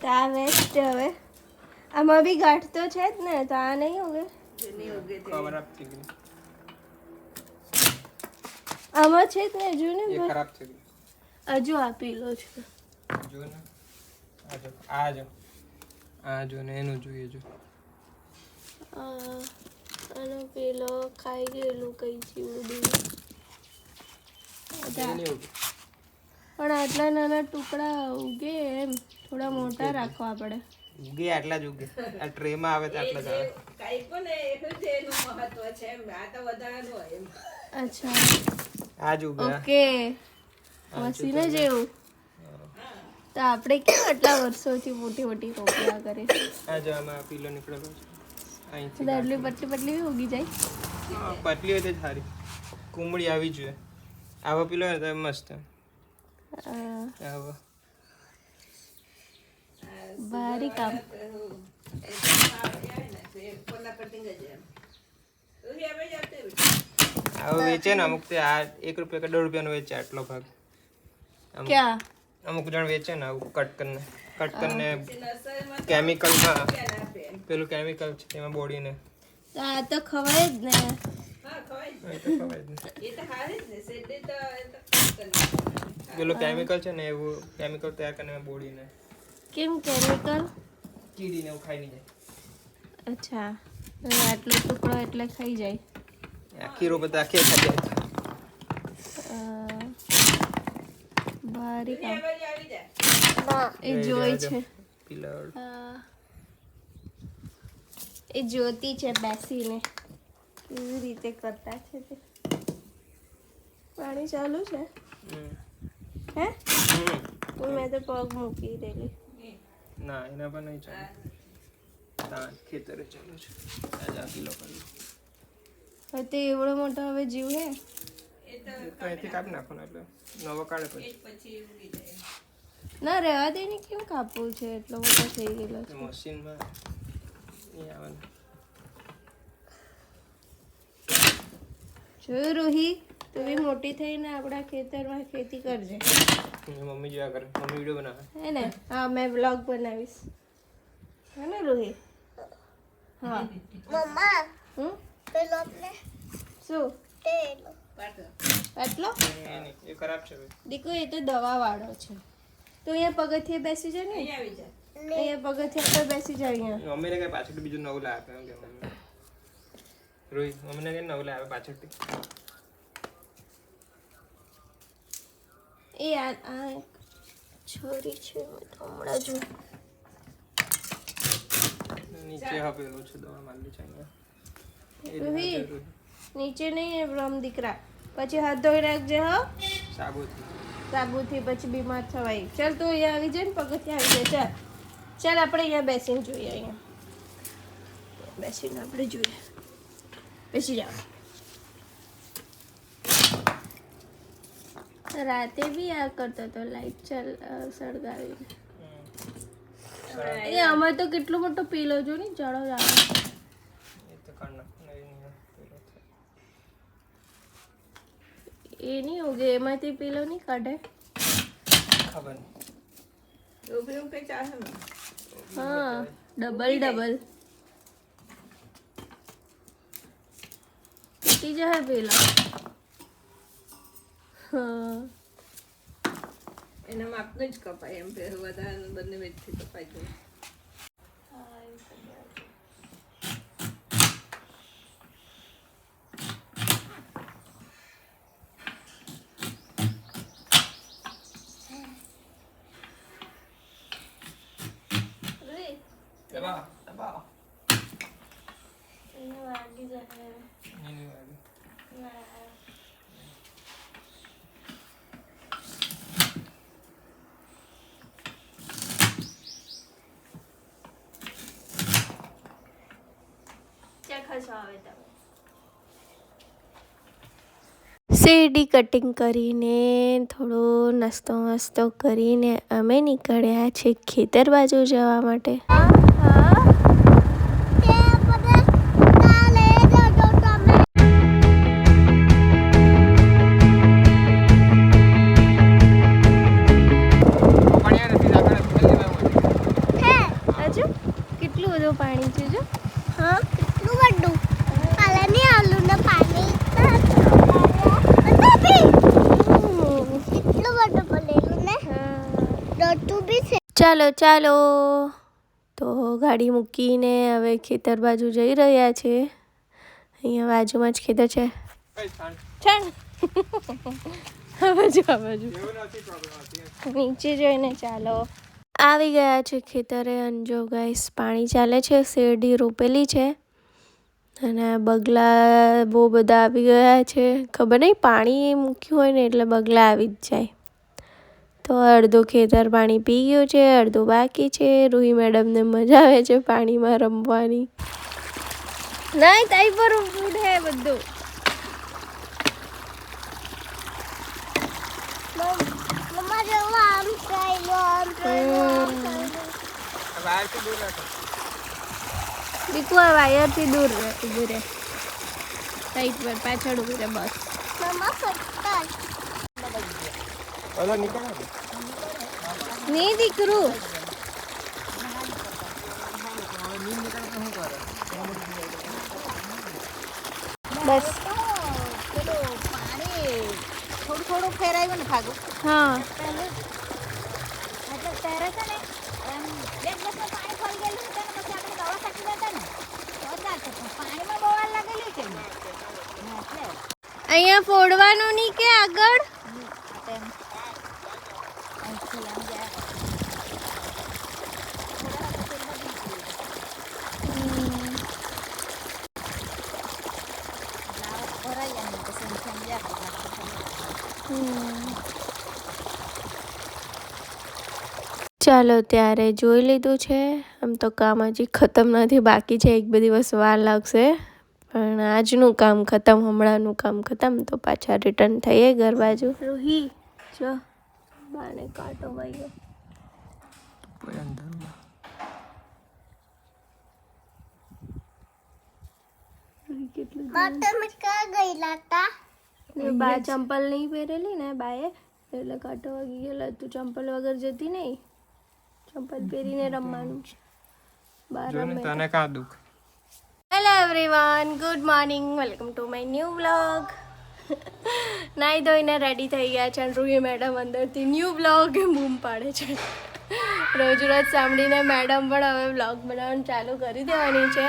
તો આ વેસ્ટ હવે આમાં બી ગાંઠ તો છે જ ને, તો આ નહીં ઉગે. ખબર આપતી ગઈ આમાં છે જ ને, હજુ ને એ ખરાબ થઈ ગઈ. હજુ આ પીલો છે. જો ને આ જો ને એનું જોઈએ જો. આનો પેલો ખાઈ ગયેલું કઈ જીવડું. એની ઉગે. પણ આટલા નાના ટુકડા ઉગે એમ થોડા મોટા રાખવા પડે. ઉગે આટલા જ ઉગે. આ ટ્રે માં આવે તો આટલા જ આવે. કાઈ પણ એટલું જ એનું મહત્વ છે એમ. આ તો વધારાનું હોય એમ. અચ્છા આ જ ઉગે. ઓકે મશીન જેવું. તો આપણે કેમ આટલા વર્ષોથી મોટી મોટી રોપડા કરે. આ જો આમાં પીલો નીકળેલો છે અહીંથી. દાદલી પતલી પતલી બી ઉગી જાય. હા, પતલી હોય તો સારી. કુમળી આવી જોઈએ. આવો પીલો હોય તો મસ્ત. આવો ભારી કામ. કોના કટિંગ જ એમ. ઉહી આવે જાતે. આવો વેચે ને અમુક તે આ 1 રૂપિયા કે 1.5 રૂપિયાનો વેચે આટલો ભાગ. ક્યાં અમુક જણ વેચે ને આવું કટ કરીને કેમિકલમાં પેલું કેમિકલ છે એમાં બોડીને આ તો ખવાય જ ને. હા ખવાય એ તો ખવાય જ ને. એ તો હારે જ ને સેડે તો પેલું કેમિકલ છે ને એવું કેમિકલ તૈયાર કરીને બોડીને કેમ કેમિકલ. કીડીને એવું ખાઈ નહીં અચ્છા હવે આટલો ટુકડો એટલે ખાઈ જાય. જાય આખી રો બધા આખી ખાઈ જાય. ભારી કામ. આવી જાય. એ જોઈ છે. પિલર એ જોતી છે બેસીને કેવી રીતે કરતા છે તે. પાણી ચાલુ છે હે. મેં તો પગ મૂકી દેલી. ના એના પર નહીં ચાલે. ખેતરે ચાલુ છે. આ કિલો કર્યું હવે તે એવડો મોટો હવે જીવ હે. એ તો તો અહીંથી કાપી નાખવાનો એટલે નવો કાઢે પછી પછી ઉગી જાય. ના રહેવા દે ને કેમ કાપવું છે એટલો મોટો થઈ ગયેલો છે. મશીનમાં નહીં આવે. જોયું રૂહી તું બી મોટી થઈને આપણા ખેતરમાં ખેતી કરજે મમ્મી જોયા કરે. મમ્મી વિડીયો બનાવે. હે ને. હા મેં વ્લોગ બનાવીશ હે ને રૂહી. હા હું શું પાટો. આટલો એ ખરાબ છે ભાઈ. દીકો એ તો દવા વાળો છે. તો અહીંયા પગથિયે બેસી જાય ને. અહીં આવી જાય. અહીંયા પગથિયા પર બેસી જાય અહીંયા. મમ્મીને કઈ પાછળથી બીજું નવું લાવે એમ કે મમ્મી રોહિત મમ્મીને કઈ નવું લાવે પાછળથી. એ આ એક છોરી છે મેં તો હમણાં જો. નીચે આપેલું છે દવા માંડી છે અહીંયા. રૂહી નીચે નહીં રમ દીકરા પછી હાથ ધોઈ રાખજે હો સાબુથી. સાબુથી પછી બીમાર થવાય. ચાલ તું અહીંયા આવી જાય ને પગથિયાં આવી જાય. ચાલ આપણે અહીંયા બેસીને જોઈએ. અહીંયા બેસીને આપણે જોઈએ. બેસી જાઓ. રાતે બી આ કરતો તો લાઈટ સળગાવીને. એ આમાં તો કેટલો મોટો પીલો જો ને જળો આવે. એ તો કાઢ નાખ. એ નહીં ઉગે એમાંથી પીલો નહીં કાઢે. ખબર નહીં. ઉભી હું કઈ ચાલે ને. હા ડબલ તૂટી જાય પેલો. હા એના માપનું જ કપાય એમ ફેર વધારે બંને વેચથી કપાઈ જાય. દબા. એને વાગી જાય. નહીં વાગે. શેરડી કટિંગ કરીને થોડો નાસ્તો વાસ્તો કરીને અમે નીકળ્યા છે ખેતર બાજુ જવા માટે. ચાલો ચાલો તો ગાડી મૂકીને હવે ખેતર બાજુ જઈ રહ્યા છે. અહીંયા બાજુમાં જ ખેતર છે. ચાલ આ બાજુ નીચે જોઈને ચાલો. આવી ગયા છે ખેતરે અને જો ગાઈસ પાણી ચાલે છે. શેરડી રોપેલી છે અને બગલા બહુ બધા આવી ગયા છે. ખબર નહીં પાણી મૂક્યું હોય ને એટલે બગલા આવી જ જાય. તો અડધું ખેતર પાણી પી ગયું છે, અડધું બાકી છે. રૂહી મેડમને મજા આવે છે પાણીમાં રમવાની. નહીં તાઈ પર ઉઠે બધું. દીકુ આ વાયરથી દૂર રહે, ઊભું રહે. સાઈડ પર પાછળ ઊભું રહે બસ. નહીં દીકરું બસ થોડું ફેરાયું ને ભાગું. હા એટલે ત્યારે છે ને એમ બે દિવસમાં પાણી ફરી ગયેલું છે ને પછી આપણે દવા છાંટી દેતા ને તો ચાલશે. પણ પાણીમાં બહુ વાર લાગેલી છે ને એટલે અહીંયા ફોડવાનું નહીં કે આગળ તેમ અહીંથી આમ જાય. ભરાઈ જાય ને પછી એમ જાય. ચાલો ત્યારે જોઈ લીધું છે. આમ તો કામ હજી ખતમ નથી, બાકી છે. એક બે દિવસ વાર લાગશે પણ આજનું કામ ખતમ, હમણાંનું કામ ખતમ તો પાછા રિટર્ન થઈએ ઘર બાજુ. રૂહી જો બાને કાંટો વાગ્યો. બા ચંપલ નહીં પહેરેલી ને બાએ એટલે કાંટો વાગી ગયેલો. તું ચંપલ વગર જતી નહીં, ચંપલ પહેરીને રમવાનું છે. તને કાં દુખ? Hello everyone, good morning, welcome to my new vlog. નાહી ધોઈને રેડી થઈ ગયા છે અને રૂહી મેડમ અંદરથી ન્યૂ વ્લોગ બૂમ પાડે છે. રોજ રોજ સાંભળીને મેડમ પણ હવે વ્લોગ બનાવવાનું ચાલુ કરી દેવાની છે.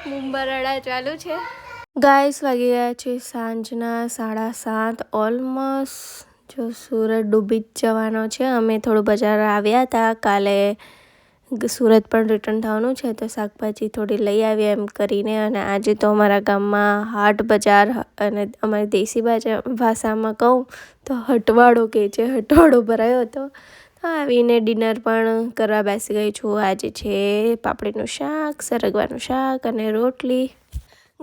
બૂમ બરાડા ચાલુ છે. ગાઈસ વાગી ગયા છે સાંજના 7:30 ઓલમોસ્ટ. જો સુરત ડૂબી જ જવાનો છે. અમે થોડું બજાર આવ્યા હતા, કાલે સુરત પણ રિટર્ન થવાનું છે તો શાકભાજી થોડી લઈ આવ્યા એમ કરીને. અને આજે તો અમારા ગામમાં હાટ બજાર, અને અમારી દેશી ભાષામાં કહું તો હટવાડો કહે છે, હટવાડો ભરાયો હતો. તો આવીને ડિનર પણ કરવા બેસી ગઈ છું. આજે છે પાપડીનું શાક, સરગવાનું શાક અને રોટલી.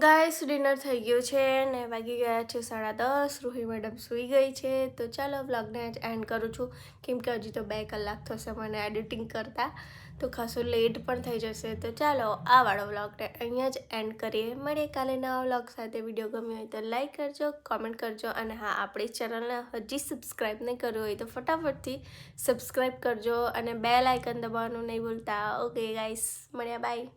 ગાઈસ ડિનર થઈ ગયું છે ને વાગી ગયા છે 10:30. રૂહી મેડમ સૂઈ ગઈ છે. તો ચાલો વ્લોગને જ એન્ડ કરું છું કેમ કે હજી તો 2 કલાક થશે મને એડિટિંગ કરતાં, તો ખાસું લેટ પણ થઈ જશે. તો ચાલો આ વાળો વ્લોગને અહીંયા જ એન્ડ કરીએ. મળીએ કાલે નવા વ્લોગ સાથે. વિડીયો ગમ્યો હોય તો લાઈક કરજો, કોમેન્ટ કરજો અને હા, આપણી ચેનલને હજી સબસ્ક્રાઈબ નહીં કર્યું હોય તો ફટાફટથી સબસ્ક્રાઈબ કરજો અને બેલ આઇકન દબાવવાનું નહીં ભૂલતા. ઓકે ગાઈસ, મળ્યા, બાય.